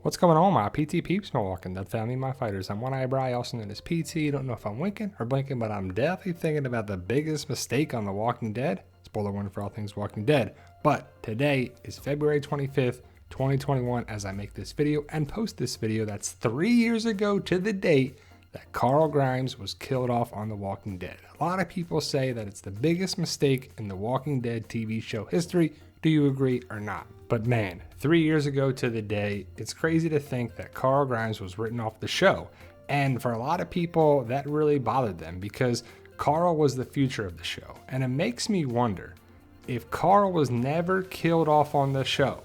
What's going on, my PT peeps, my Walking Dead family, my fighters? I'm One Eyebrow, also known as PT. Don't know if I'm winking or blinking, but I'm definitely thinking about the biggest mistake on The Walking Dead. Spoiler warning for all things Walking Dead. But today is February 25th, 2021, as I make this video and post this video. That's 3 years ago to the date that Carl Grimes was killed off on The Walking Dead. A lot of people say that it's the biggest mistake in The Walking Dead TV show history. Do you agree or not? But man, 3 years ago to the day, it's crazy to think that Carl Grimes was written off the show. And for a lot of people, that really bothered them because Carl was the future of the show. And it makes me wonder, if Carl was never killed off on the show,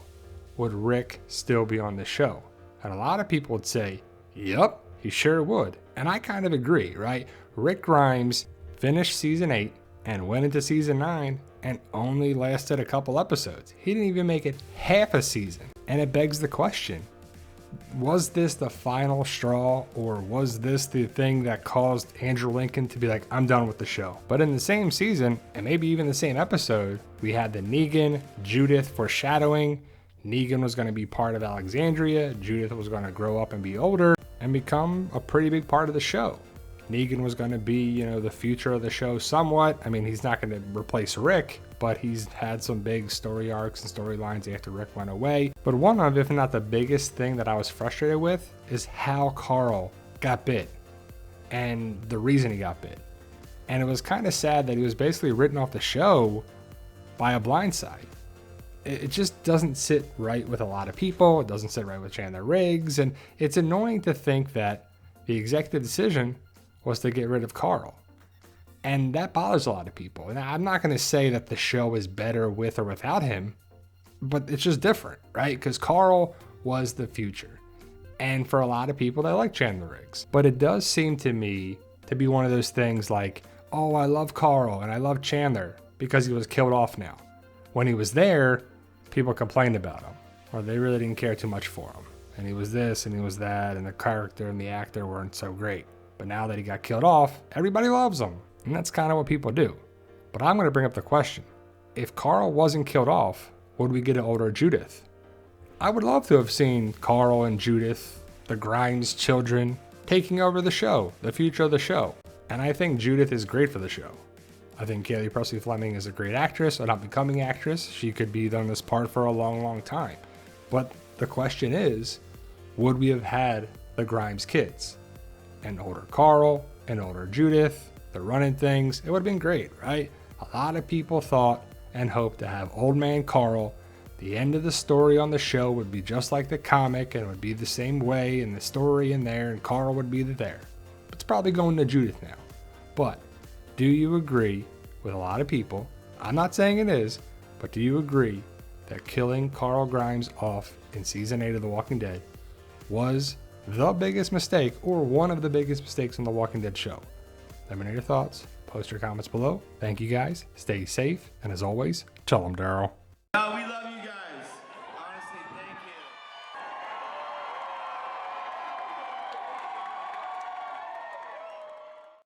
would Rick still be on the show? And a lot of people would say, yup, he sure would. And I kind of agree, right? Rick Grimes finished season 8 and went into season 9 and only lasted a couple episodes. He didn't even make it half a season. And it begs the question, was this the final straw, or was this the thing that caused Andrew Lincoln to be like, I'm done with the show? But in the same season, and maybe even the same episode, we had the Negan, Judith foreshadowing. Negan was going to be part of Alexandria. Judith was going to grow up and be older and become a pretty big part of the show. Negan was going to be, the future of the show somewhat. I mean, he's not going to replace Rick, but he's had some big story arcs and storylines after Rick went away. But one of, if not the biggest thing that I was frustrated with, is how Carl got bit and the reason he got bit. And it was kind of sad that he was basically written off the show by a blindside. It just doesn't sit right with a lot of people. It doesn't sit right with Chandler Riggs. And it's annoying to think that the executive decision was to get rid of Carl. And that bothers a lot of people. And I'm not going to say that the show is better with or without him, but it's just different, right? Because Carl was the future. And for a lot of people, they like Chandler Riggs. But it does seem to me to be one of those things like, oh, I love Carl and I love Chandler because he was killed off now. When he was there, people complained about him, or they really didn't care too much for him. And he was this and he was that, and the character and the actor weren't so great. But now that he got killed off, everybody loves him. And that's kind of what people do. But I'm going to bring up the question. If Carl wasn't killed off, would we get an older Judith? I would love to have seen Carl and Judith, the Grimes children, taking over the show, the future of the show. And I think Judith is great for the show. I think Kaylee Presley Fleming is a great actress, an up-and-coming actress. She could be done this part for a long, long time. But the question is, would we have had the Grimes kids? An older Carl, an older Judith, they're running things. It would have been great, right? A lot of people thought and hoped to have old man Carl. The end of the story on the show would be just like the comic, and it would be the same way, and the story in there, and Carl would be there. It's probably going to Judith now. But do you agree with a lot of people? I'm not saying it is, but do you agree that killing Carl Grimes off in season 8 of The Walking Dead was the biggest mistake, or one of the biggest mistakes on The Walking Dead show? Let me know your thoughts. Post your comments below. Thank you guys. Stay safe. And as always, tell them Daryl.